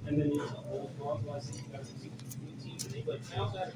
And then you hold on, I see you guys team, and they like, how's that?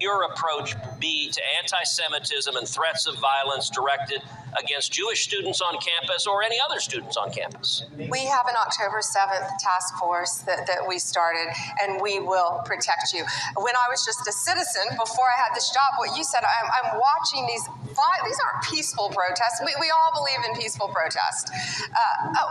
Your approach be to anti-Semitism and threats of violence directed against Jewish students on campus or any other students on campus? We have an October 7th task force that we started, and we will protect you. When I was just a citizen, before I had this job, what you said, I'm watching these aren't peaceful protests. We all believe in peaceful protest.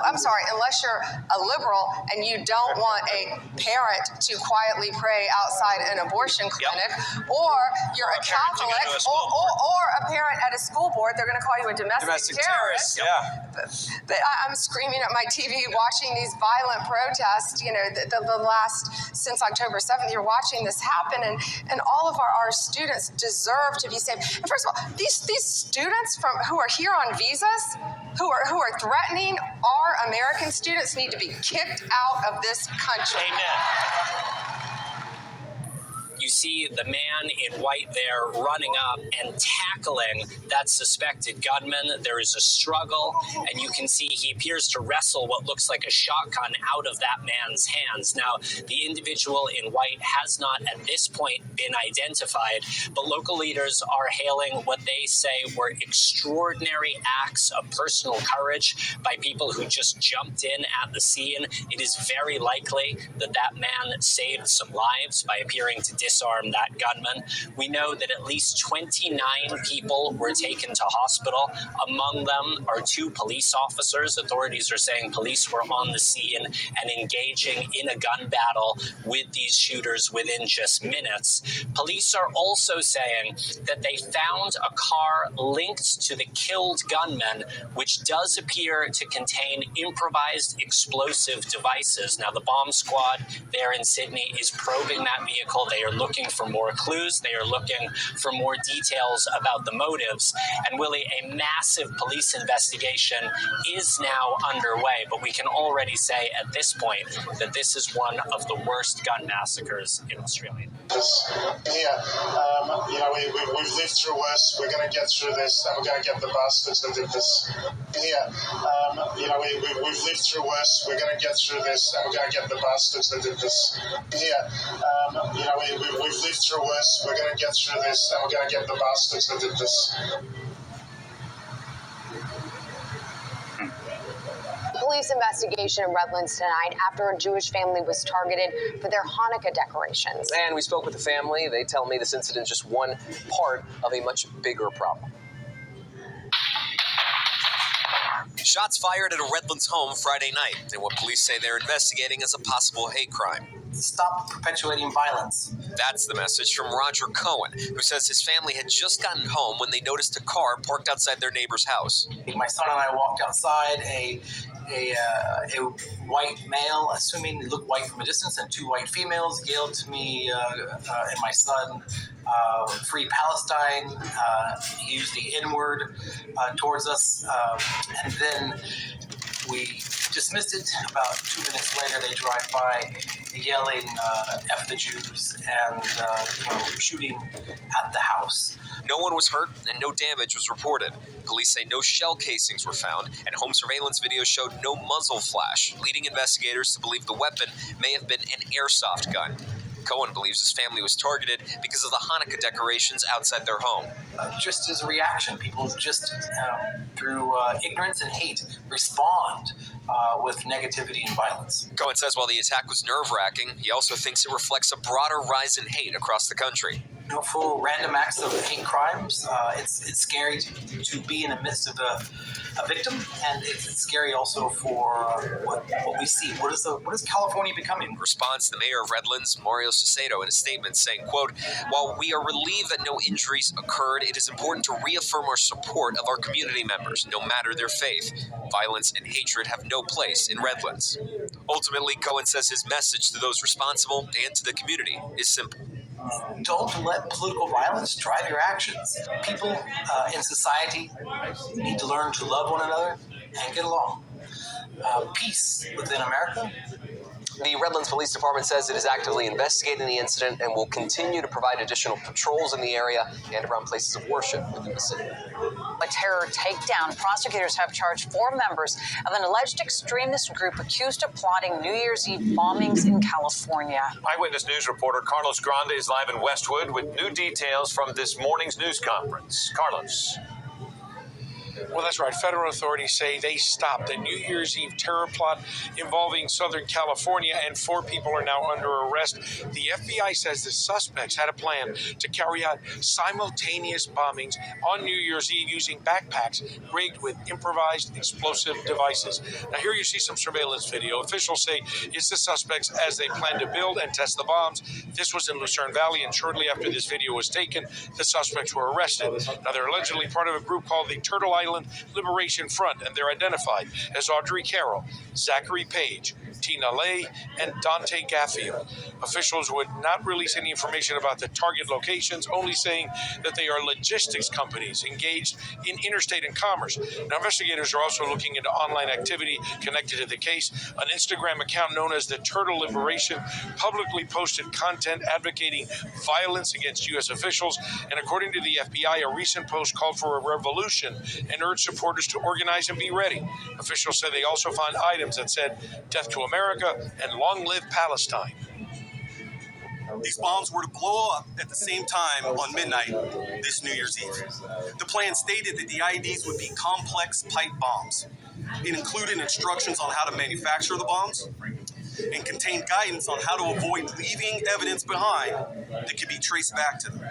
I'm sorry, unless you're a liberal and you don't want a parent to quietly pray outside an abortion clinic, or you're a Catholic, or a parent at a school board, they're going to call you a domestic terrorist. Yeah. But I'm screaming at my TV watching these violent protests, the last, since October 7th, you're watching this happen, and all of our students deserve to be safe. And first of all, these students who are here on visas, who are threatening our American students, need to be kicked out of this country. Amen. You see the man in white there running up and tackling that suspected gunman. There is a struggle, and you can see he appears to wrestle what looks like a shotgun out of that man's hands. Now, the individual in white has not at this point been identified, but local leaders are hailing what they say were extraordinary acts of personal courage by people who just jumped in at the scene. It is very likely that that man saved some lives by appearing to disarm that gunman. We know that at least 29 people were taken to hospital. Among them are 2 police officers. Authorities are saying police were on the scene and engaging in a gun battle with these shooters within just minutes. Police are also saying that they found a car linked to the killed gunman, which does appear to contain improvised explosive devices. Now, the bomb squad there in Sydney is probing that vehicle. They are looking looking for more clues. They are looking for more details about the motives. And Willie, a massive police investigation is now underway, but we can already say at this point that this is one of the worst gun massacres in Australia. We've lived through worse. We're going to get through this, and we're going to get the bastards that did this. We've lived through worse. We're going to get through this, and we're going to get the bastards that did this. We've lived through worse. We're going to get through this, and we're going to get the bastards that did this. Police investigation in Redlands tonight after a Jewish family was targeted for their Hanukkah decorations. And we spoke with the family. They tell me this incident is just one part of a much bigger problem. Shots fired at a Redlands home Friday night in what police say they're investigating as a possible hate crime. Stop perpetuating violence. That's the message from Roger Cohen, who says his family had just gotten home when they noticed a car parked outside their neighbor's house. My son and I walked outside. A white male, assuming he looked white from a distance, and two white females yelled to me and my son, "Free Palestine." He used the N-word towards us, and then we dismissed it. About 2 minutes later, they drive by yelling, "F the Jews," and shooting at the house. No one was hurt and no damage was reported. Police say no shell casings were found, and home surveillance video showed no muzzle flash, leading investigators to believe the weapon may have been an airsoft gun. Cohen believes his family was targeted because of the Hanukkah decorations outside their home. Just as a reaction, people just, through ignorance and hate, respond with negativity and violence. Cohen says while the attack was nerve-wracking, he also thinks it reflects a broader rise in hate across the country. For random acts of hate crimes, it's scary to be in the midst of a victim, and it's scary also for what we see. What is California becoming? In response, the mayor of Redlands, Mario Cesedo, in a statement saying, quote, "While we are relieved that no injuries occurred, it is important to reaffirm our support of our community members, no matter their faith. Violence and hatred have no place in Redlands." Ultimately, Cohen says his message to those responsible and to the community is simple. Don't let political violence drive your actions. People in society need to learn to love one another and get along. Peace within America. The Redlands Police Department says it is actively investigating the incident and will continue to provide additional patrols in the area and around places of worship within the city. A terror takedown. Prosecutors have charged 4 members of an alleged extremist group accused of plotting New Year's Eve bombings in California. Eyewitness News reporter Carlos Grande is live in Westwood with new details from this morning's news conference. Carlos. Well, that's right. Federal authorities say they stopped a New Year's Eve terror plot involving Southern California, and 4 people are now under arrest. The FBI says the suspects had a plan to carry out simultaneous bombings on New Year's Eve using backpacks rigged with improvised explosive devices. Now, here you see some surveillance video. Officials say it's the suspects as they plan to build and test the bombs. This was in Lucerne Valley, and shortly after this video was taken, the suspects were arrested. Now, they're allegedly part of a group called the Turtle Island Liberation Front, and they're identified as Audrey Carroll, Zachary Page, Tina Lay, and Dante Gaffield. Officials would not release any information about the target locations, only saying that they are logistics companies engaged in interstate and commerce. Now, investigators are also looking into online activity connected to the case. An Instagram account known as the Turtle Liberation publicly posted content advocating violence against U.S. officials, and according to the FBI, a recent post called for a revolution and urged supporters to organize and be ready. Officials said they also found items that said "Death to America" and "Long Live Palestine." These bombs were to blow up at the same time on midnight this New Year's Eve. The plan stated that the IEDs would be complex pipe bombs. It included instructions on how to manufacture the bombs and contained guidance on how to avoid leaving evidence behind that could be traced back to them.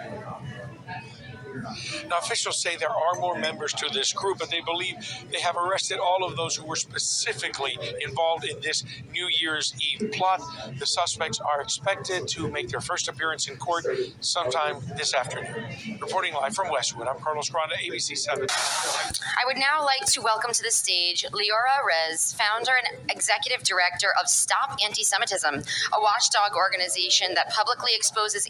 Now, officials say there are more members to this group, but they believe they have arrested all of those who were specifically involved in this New Year's Eve plot. The suspects are expected to make their first appearance in court sometime this afternoon. Reporting live from Westwood, I'm Carlos Granda, ABC 7. I would now like to welcome to the stage Leora Rez, founder and executive director of Stop Anti-Semitism, a watchdog organization that publicly exposes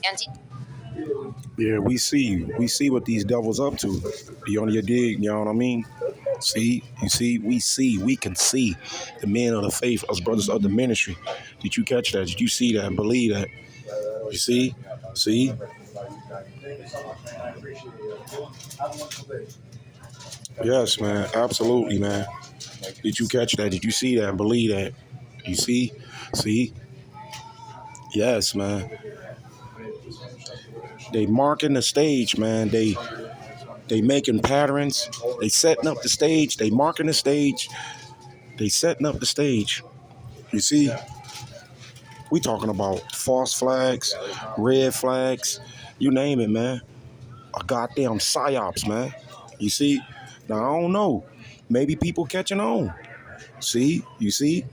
Yeah, we see what these devils up to. You on your dig, you know what I mean? See, you see, we can see the men of the faith, us brothers of the ministry. Did you catch that? Did you see that and believe that? You see? Yes, man, absolutely, man. Did you catch that? Did you see that and believe that? You see? Yes, man. They marking the stage, man. They making patterns. They setting up the stage. They marking the stage. They setting up the stage. You see? We talking about false flags, red flags, you name it, man. A goddamn psyops, man. You see? Now, I don't know. Maybe people catching on. See? You see?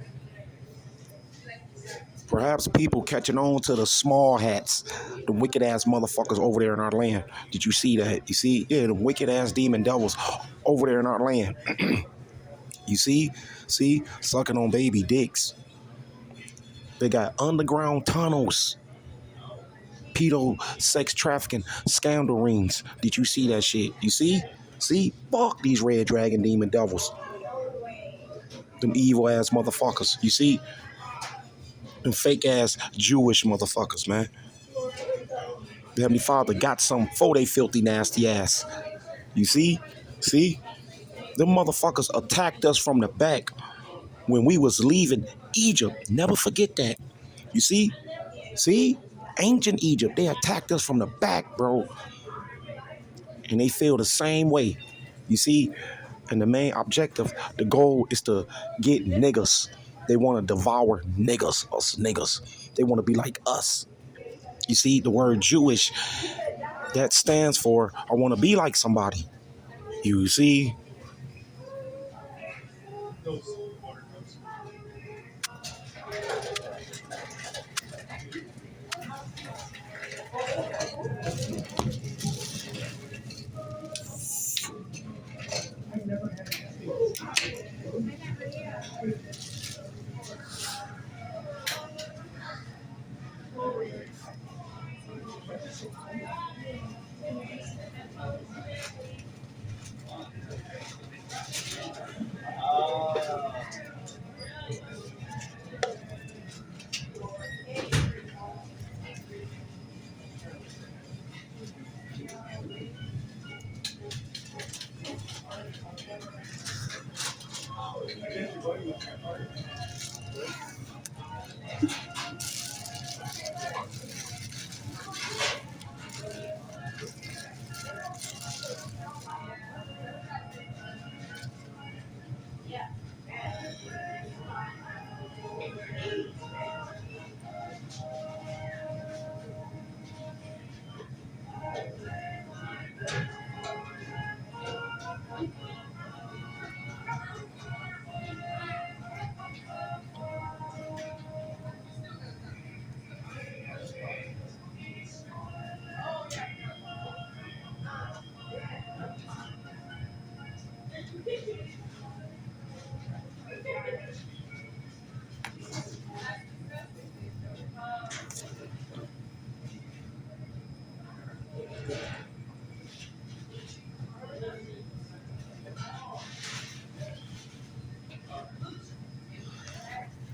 Perhaps people catching on to the small hats, the wicked ass motherfuckers over there in our land. Did you see that? You see? Yeah, the wicked ass demon devils over there in our land. You see? See? Sucking on baby dicks. They got underground tunnels. Pedo sex trafficking scandal rings. Did you see that shit? You see? See? Fuck these red dragon demon devils. Them evil ass motherfuckers. You see? Them fake ass Jewish motherfuckers, man. The Heavenly Father got some for they filthy nasty ass. You see? See? Them motherfuckers attacked us from the back when we was leaving Egypt. Never forget that. You see? See? Ancient Egypt, they attacked us from the back, bro. And they feel the same way. You see? And the main objective, the goal is to get niggas. They want to devour niggas, us niggas. They want to be like us. You see, the word Jewish, that stands for, I want to be like somebody. You see?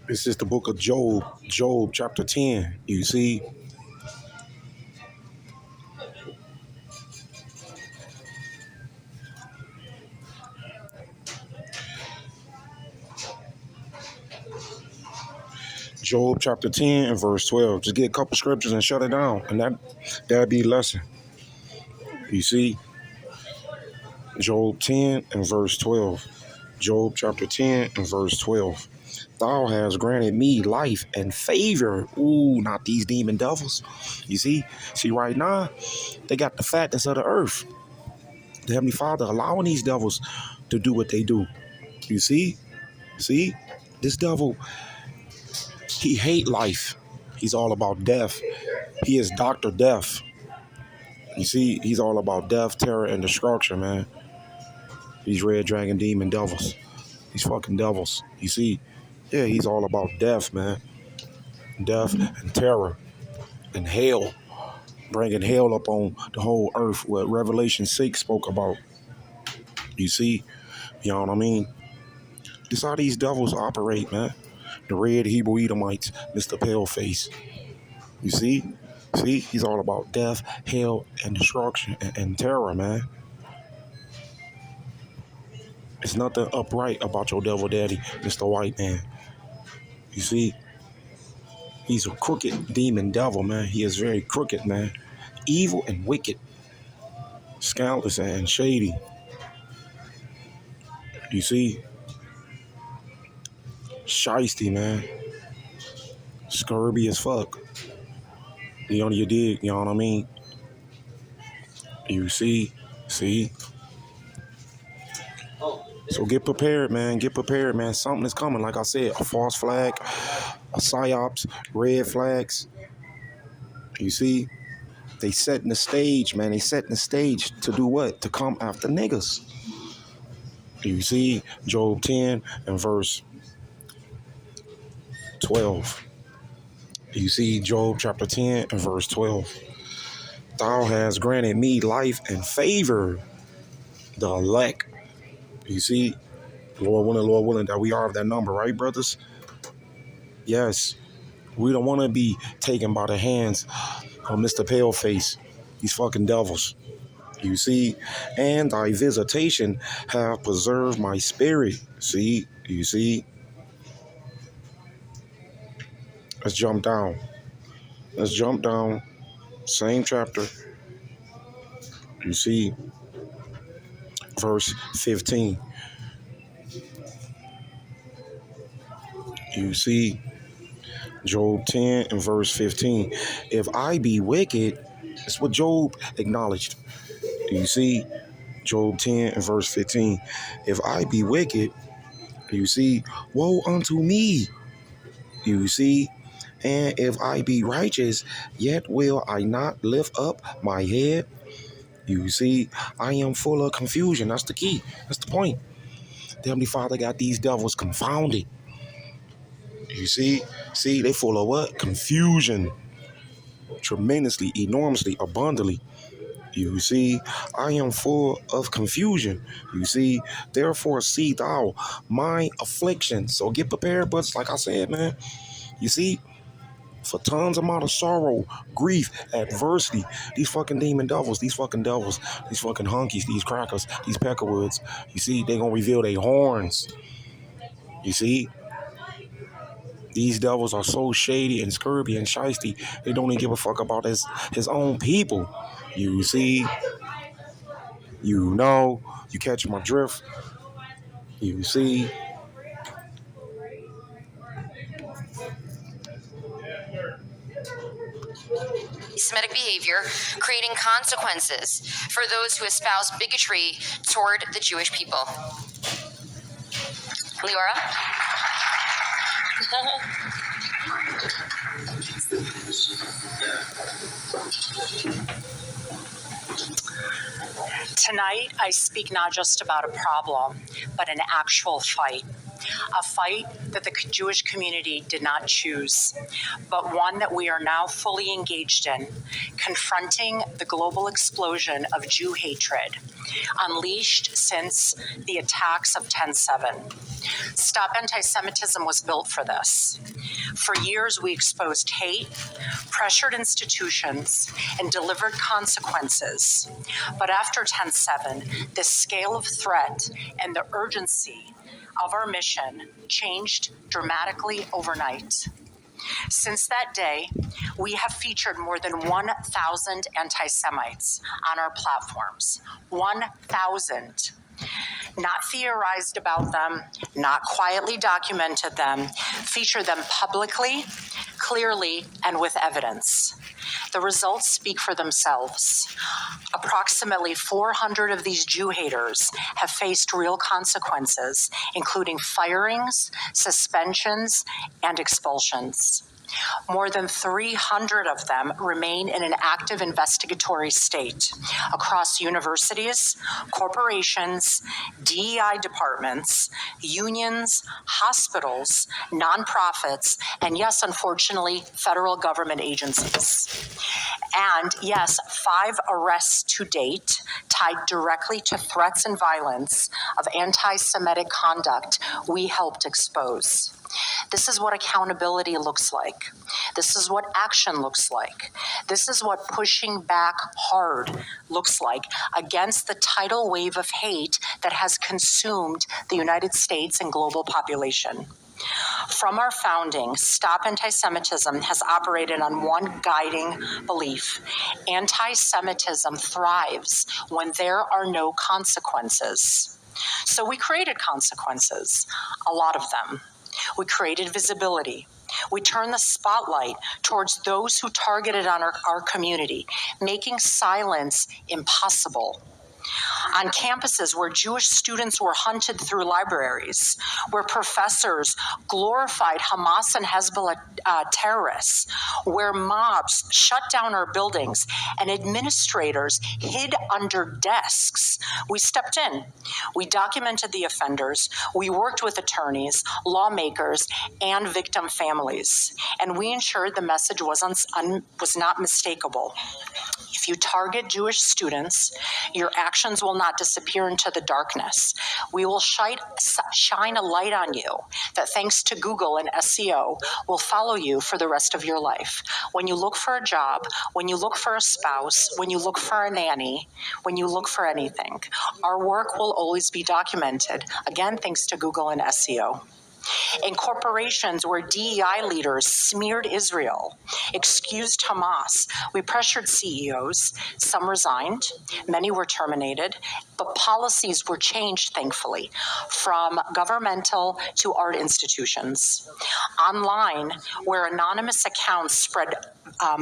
This is the book of Job, Job chapter 10, you see? Job chapter 10 and verse 12. Just get a couple scriptures and shut it down. And that'd be a lesson. You see? Job 10 and verse 12. Job chapter 10 and verse 12. Thou hast granted me life and favor. Ooh, not these demon devils. You see? See, right now, they got the fatness of the earth. The Heavenly Father allowing these devils to do what they do. You see? See? This devil, he hate life. He's all about death. He is Dr. Death. You see? He's all about death, terror, and destruction, man. These red dragon demon devils. These fucking devils. You see? Yeah, he's all about death, man. Death and terror and hell. Bringing hell up on the whole earth, what Revelation 6 spoke about. You see? You know what I mean? This how these devils operate, man. The red Hebrew Edomites, Mr. Paleface. You see? See? He's all about death, hell, and destruction and terror, man. It's nothing upright about your devil daddy, Mr. White Man. You see? He's a crooked demon devil, man. He is very crooked, man. Evil and wicked. Scandalous and shady. You see? Shiesty, man. Scurvy as fuck. You dig? You know what I mean? You see? See? So get prepared, man. Get prepared, man. Something is coming. Like I said, a false flag, a psyops, red flags. You see? They setting the stage, man. They setting the stage to do what? To come after niggas. You see? Job 10 and verse 12. You see? Job chapter 10 and verse 12. Thou hast granted me life and favor, the elect. You see, Lord willing, that we are of that number, right, brothers? Yes. We don't want to be taken by the hands of Mr. Paleface, these fucking devils. You see, and thy visitation have preserved my spirit. See, you see. Let's jump down. Let's jump down. Same chapter. You see. Verse 15. You see, Job 10 and verse 15. If I be wicked, that's what Job acknowledged. You see, Job 10 and verse 15. If I be wicked, you see, woe unto me. You see, and if I be righteous, yet will I not lift up my head. You see, I am full of confusion. That's the key. That's the point. The Heavenly Father got these devils confounded. You see? See, they full of what? Confusion. Tremendously, enormously, abundantly. You see, I am full of confusion. You see, therefore see thou my affliction. So get prepared, but like I said, man. You see? For tons amount of sorrow, grief, adversity, these fucking demon devils, these fucking hunkies, these crackers, these peckerwoods, you see, they gonna reveal their horns. You see? These devils are so shady and scurvy and shiesty, they don't even give a fuck about his own people. You see? You know, you catch my drift. You see? Semitic behavior, creating consequences for those who espouse bigotry toward the Jewish people. Leora? Tonight, I speak not just about a problem, but an actual fight. A fight that the Jewish community did not choose, but one that we are now fully engaged in, confronting the global explosion of Jew hatred, unleashed since the attacks of 10/7. Stop Anti-Semitism was built for this. For years, we exposed hate, pressured institutions, and delivered consequences. But after 10/7, the scale of threat and the urgency of our mission changed dramatically overnight. Since that day, we have featured more than 1,000 anti-Semites on our platforms. 1,000. Not theorized about them, not quietly documented them, feature them publicly, clearly, and with evidence. The results speak for themselves. Approximately 400 of these Jew haters have faced real consequences, including firings, suspensions, and expulsions. More than 300 of them remain in an active investigatory state across universities, corporations, DEI departments, unions, hospitals, nonprofits, and yes, unfortunately, federal government agencies. And yes, 5 arrests to date tied directly to threats and violence of anti-Semitic conduct we helped expose. This is what accountability looks like. This is what action looks like. This is what pushing back hard looks like against the tidal wave of hate that has consumed the United States and global population. From our founding, Stop Anti-Semitism has operated on one guiding belief. Anti-Semitism thrives when there are no consequences. So we created consequences, a lot of them. We created visibility. We turned the spotlight towards those who targeted on our community, making silence impossible. On campuses where Jewish students were hunted through libraries, where professors glorified Hamas and Hezbollah terrorists, where mobs shut down our buildings and administrators hid under desks, we stepped in. We documented the offenders. We worked with attorneys, lawmakers, and victim families, and we ensured the message was not mistakable. If you target Jewish students, your actions will not disappear into the darkness. We will shine a light on you that, thanks to Google and SEO, will follow you for the rest of your life. When you look for a job, when you look for a spouse, when you look for a nanny, when you look for anything, our work will always be documented. Again, thanks to Google and SEO. In corporations where DEI leaders smeared Israel, excused Hamas, we pressured CEOs. Some resigned, many were terminated, but policies were changed, thankfully, from governmental to art institutions. Online, where anonymous accounts spread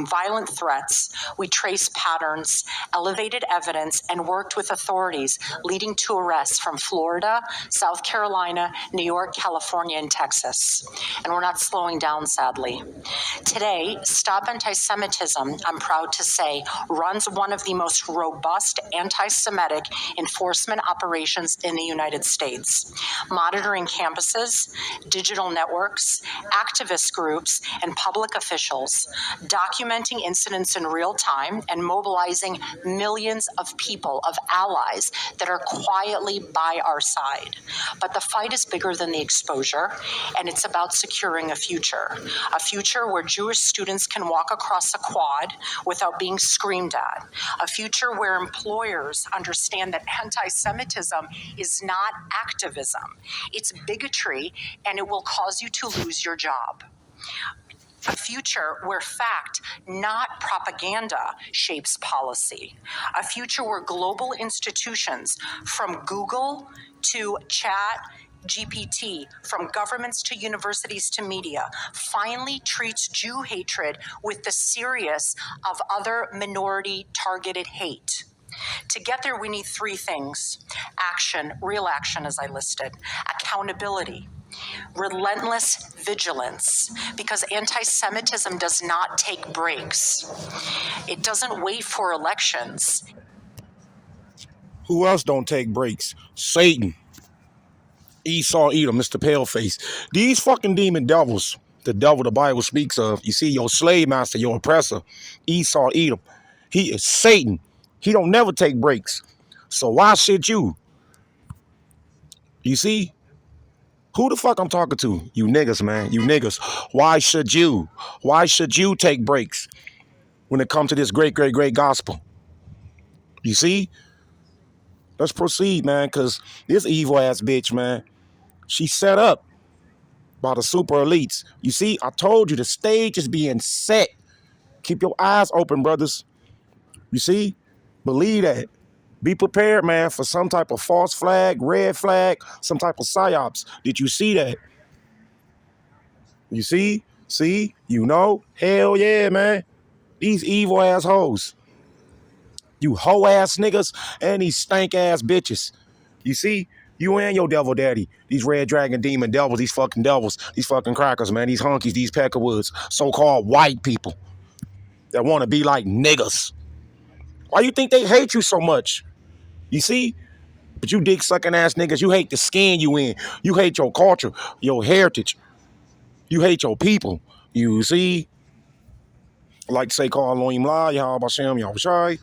violent threats, we traced patterns, elevated evidence, and worked with authorities, leading to arrests from Florida, South Carolina, New York, California, and Texas. And we're not slowing down, sadly. Today, Stop Anti-Semitism, I'm proud to say, runs one of the most robust anti-Semitic enforcement operations in the United States, monitoring campuses, digital networks, activist groups, and public officials, documenting incidents in real time and mobilizing millions of people, of allies that are quietly by our side. But the fight is bigger than the exposure, and it's about securing a future where Jewish students can walk across a quad without being screamed at, a future where employers understand that anti-Semitism is not activism, it's bigotry, and it will cause you to lose your job. A future where fact, not propaganda, shapes policy. A future where global institutions, from Google to ChatGPT, from governments to universities to media, finally treats Jew hatred with the seriousness of other minority-targeted hate. To get there, we need 3 things: action, real action as I listed, accountability, relentless vigilance, because anti-Semitism does not take breaks. It doesn't wait for elections. Who else don't take breaks? Satan, Esau, Edom, Mr. Paleface. These fucking demon devils, the devil the Bible speaks of. You see, your slave master, your oppressor, Esau, Edom. He is Satan. He don't never take breaks. So why should you? You see? Who the fuck I'm talking to? You niggas, man. You niggas. Why should you? Why should you take breaks when it comes to this great, great, great gospel? You see? Let's proceed, man, because this evil-ass bitch, man, she's set up by the super elites. You see, I told you the stage is being set. Keep your eyes open, brothers. You see? Believe that. Be prepared, man, for some type of false flag, red flag, some type of psyops. Did you see that? You see? See? You know? Hell yeah, man. These evil assholes. You hoe ass niggas and these stank ass bitches. You see? You and your devil daddy. These red dragon demon devils, these fucking crackers, man. These hunkies, these peckerwoods. So-called white people that want to be like niggas. Why you think they hate you so much? You see? But you dick sucking ass niggas, you hate the skin you in. You hate your culture, your heritage. You hate your people. You see? I like to say, call Elohim La, Yahweh Hashem, Yahweh Shai.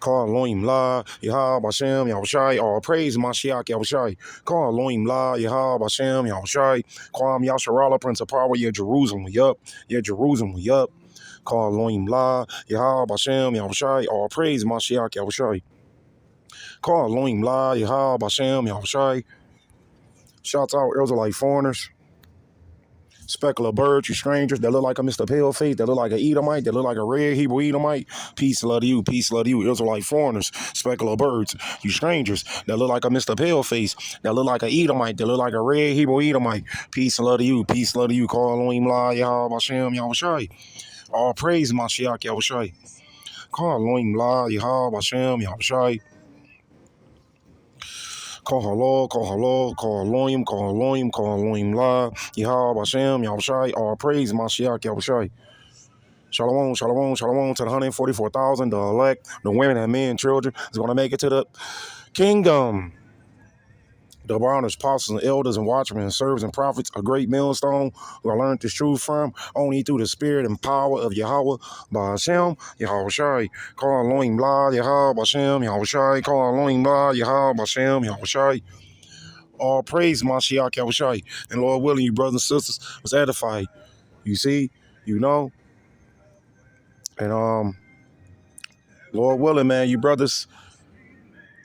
Call Elohim La, Yahweh Hashem, Yahweh Shai. All praise Mashiach, Yahweh Shai. Call Elohim La, Yahweh Hashem, Yahweh Shai. Call Yasharala, Prince of Power, yeah, Jerusalem, we up. Yeah, Jerusalem, we up. Call Elohim La, Yahweh Hashem, Yahweh Shai. All praise Mashiach, Yahweh Shai. Call Elohim La, Yahweh Hashem, Yahweh Shai. Shouts out Israelite foreigners. Speckle of birds, you strangers that look like a Mr. Paleface, that look like an Edomite, that look like a red Hebrew Edomite. Peace, love to you, Israelite foreigners. Speckle of birds, you strangers that look like a Mr. Paleface, that look like an Edomite, that look like a red Hebrew Edomite. Peace and love to you, Call Elohim La, Yahweh Hashem, Yahweh Shai. All praise Mashiach, Yahweh Shai. Call Elohim La, Yahweh Hashem, Yahweh Shai. Call Elohim La, Yahweh Hashem, Yahweh Shai. All praise Mashiach, Yahweh Shai. Shalom to the 144,000, the elect, the women and men, children is going to make it to the kingdom. The honors, apostles, and elders, and watchmen, and servants, and prophets, a great millstone who I learned this truth from, only through the spirit and power of Yahweh, by Hashem, Yahweh Shai. Call Elohim La, Yahweh Hashem, Yahweh Shai. Call Elohim La, Yahweh Hashem, Yahweh Shai. All praise Mashiach, Yahweh Shai. And Lord willing, you brothers and sisters was edified. You see, you know. And Lord willing, man, you brothers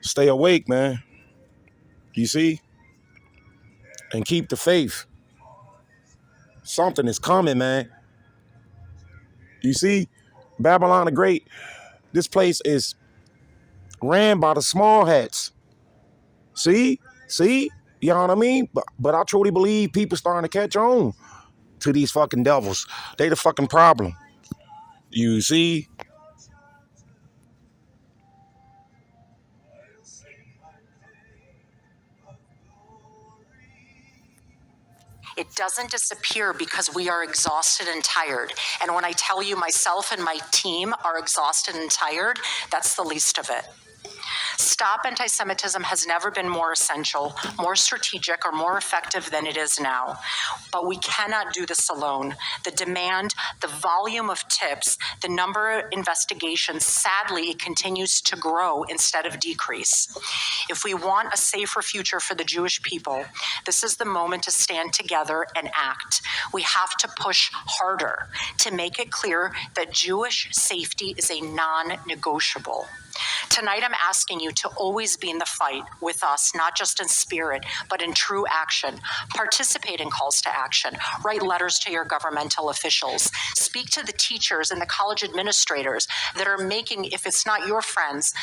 stay awake, man. You see? And keep the faith. Something is coming, man. You see? Babylon the Great, this place is ran by the small hats. See? You know what I mean? But I truly believe people starting to catch on to these fucking devils. They the fucking problem. You see? It doesn't disappear because we are exhausted and tired. And when I tell you myself and my team are exhausted and tired, that's the least of it. Stop Anti-Semitism has never been more essential, more strategic, or more effective than it is now. But we cannot do this alone. The demand, the volume of tips, the number of investigations, sadly, it continues to grow instead of decrease. If we want a safer future for the Jewish people, this is the moment to stand together and act. We have to push harder to make it clear that Jewish safety is a non-negotiable. Tonight, I'm asking you to always be in the fight with us, not just in spirit, but in true action. Participate in calls to action. Write letters to your governmental officials. Speak to the teachers and the college administrators that are making, if it's not your friends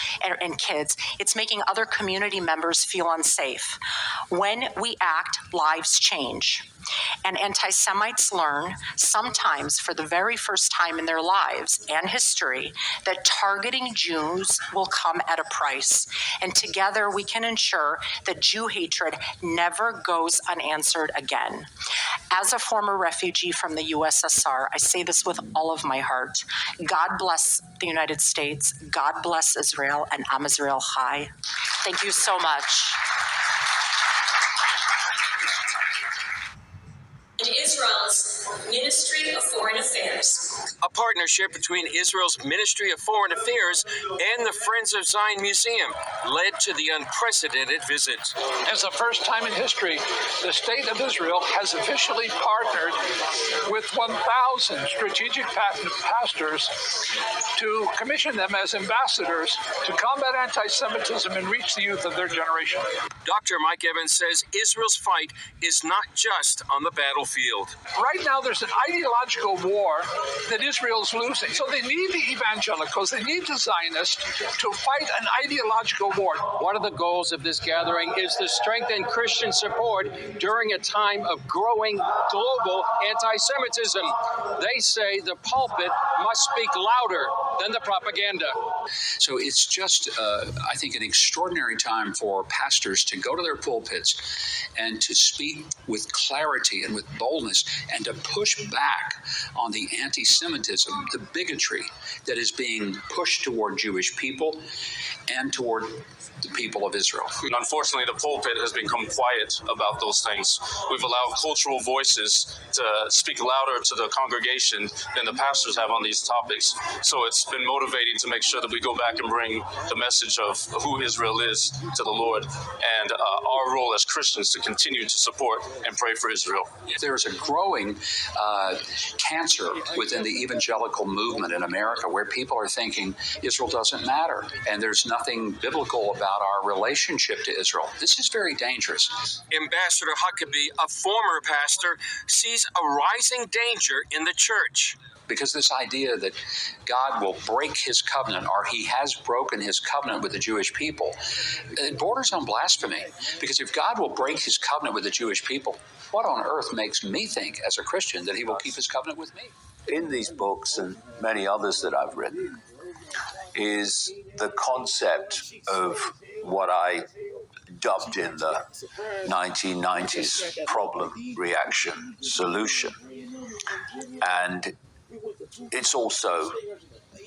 and kids, it's making other community members feel unsafe. When we act, lives change. And anti-Semites learn, sometimes for the very first time in their lives and history, that targeting Jews will come at a price. And together we can ensure that Jew hatred never goes unanswered again. As a former refugee from the USSR, I say this with all of my heart. God bless the United States. God bless Israel, and Am Israel Chai. Thank you so much. Israel's Ministry of Foreign Affairs. A partnership between Israel's Ministry of Foreign Affairs and the Friends of Zion Museum led to the unprecedented visit. As the first time in history, the State of Israel has officially partnered with 1,000 strategic pastors to commission them as ambassadors to combat anti-Semitism and reach the youth of their generation. Dr. Mike Evans says Israel's fight is not just on the battlefield. field. Right now, there's an ideological war that Israel's losing. So they need the evangelicals, they need the Zionists to fight an ideological war. One of the goals of this gathering is to strengthen Christian support during a time of growing global anti-Semitism. They say the pulpit must speak louder than the propaganda. So it's just, I think, an extraordinary time for pastors to go to their pulpits and to speak with clarity and with boldness and to push back on the anti-Semitism, the bigotry that is being pushed toward Jewish people and toward the people of Israel. Unfortunately, the pulpit has become quiet about those things. We've allowed cultural voices to speak louder to the congregation than the pastors have on these topics. So it's been motivating to make sure that we go back and bring the message of who Israel is to the Lord and our role as Christians to continue to support and pray for Israel. There's a growing cancer within the evangelical movement in America where people are thinking Israel doesn't matter and there's nothing biblical about our relationship to Israel. This is very dangerous. Ambassador Huckabee, a former pastor, sees a rising danger in the church. Because this idea that God will break his covenant, or he has broken his covenant with the Jewish people, it borders on blasphemy. Because if God will break his covenant with the Jewish people, what on earth makes me think as a Christian that he will keep his covenant with me? In these books and many others that I've written is the concept of what I dubbed in the 1990s problem, reaction, solution. And it's also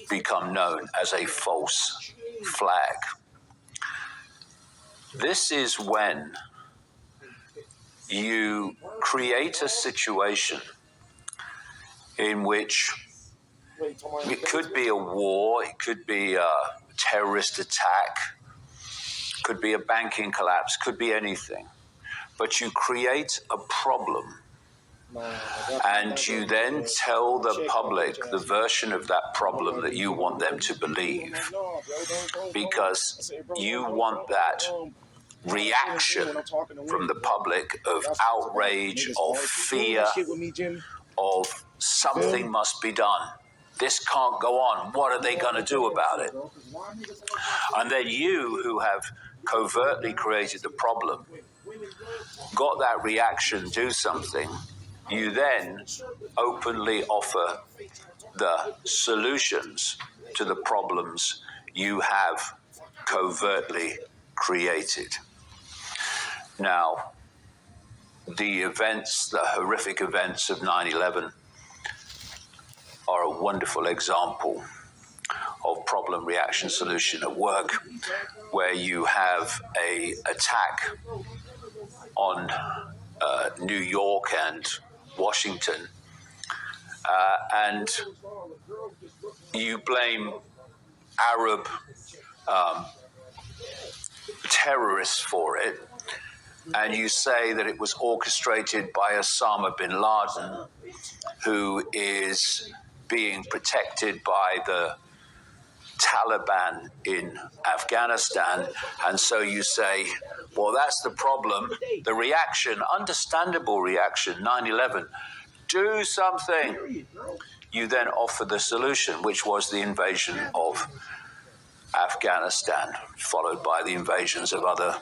become known as a false flag. This is when you create a situation in which it could be a war, it could be a terrorist attack, could be a banking collapse, could be anything. But you create a problem and you then tell the public the version of that problem that you want them to believe, because you want that reaction from the public of outrage, of fear, of something must be done. This can't go on. What are they going to do about it? And then you, who have covertly created the problem, got that reaction, do something. You then openly offer the solutions to the problems you have covertly created. Now, the events, the horrific events of 9/11 are a wonderful example of problem, reaction, solution at work, where you have an attack on New York and Washington, and you blame Arab terrorists for it, and you say that it was orchestrated by Osama bin Laden, who is being protected by the Taliban in Afghanistan, and so you say, well, that's the problem. The reaction, understandable reaction, 9/11, do something. You then offer the solution, which was the invasion of Afghanistan, followed by the invasions of other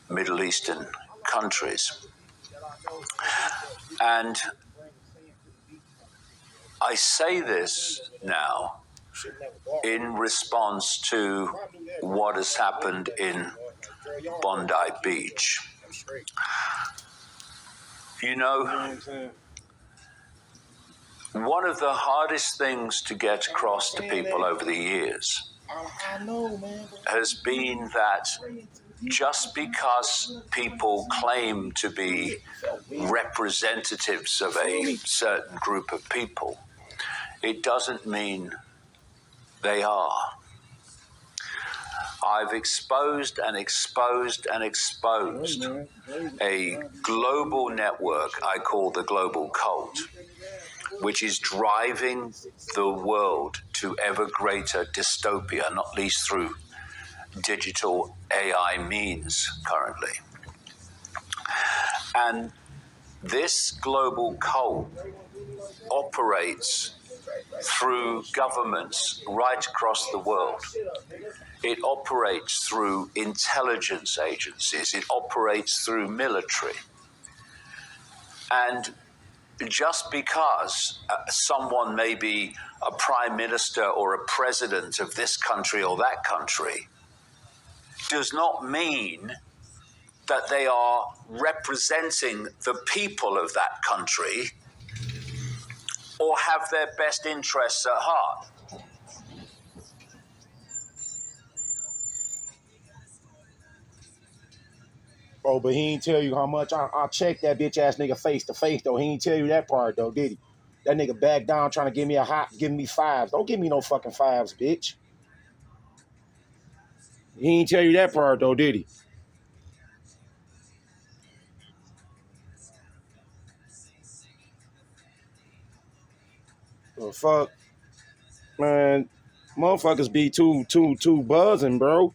Middle Eastern countries. And I say this now in response to what has happened in Bondi Beach. You know, one of the hardest things to get across to people over the years has been that just because people claim to be representatives of a certain group of people, it doesn't mean they are. I've exposed and exposed and exposed a global network I call the global cult, which is driving the world to ever greater dystopia, not least through digital AI means currently. And This global cult operates through governments right across the world. It operates through intelligence agencies. It operates through military. And just because someone may be a prime minister or a president of this country or that country does not mean that they are representing the people of that country or have their best interests at heart. Oh, but he ain't tell you how much I checked that bitch ass nigga face to face though. He ain't tell you that part though, did he? That nigga back down trying to give me fives. Don't give me no fucking fives, bitch. He ain't tell you that part though, did he? Well, fuck, man, motherfuckers be too buzzing, bro.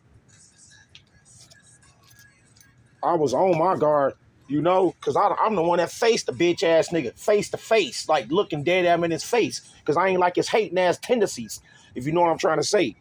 I was on my guard, you know, because I'm the one that faced the bitch ass nigga face to face, like looking dead at him in his face, because I ain't like his hating ass tendencies, if you know what I'm trying to say.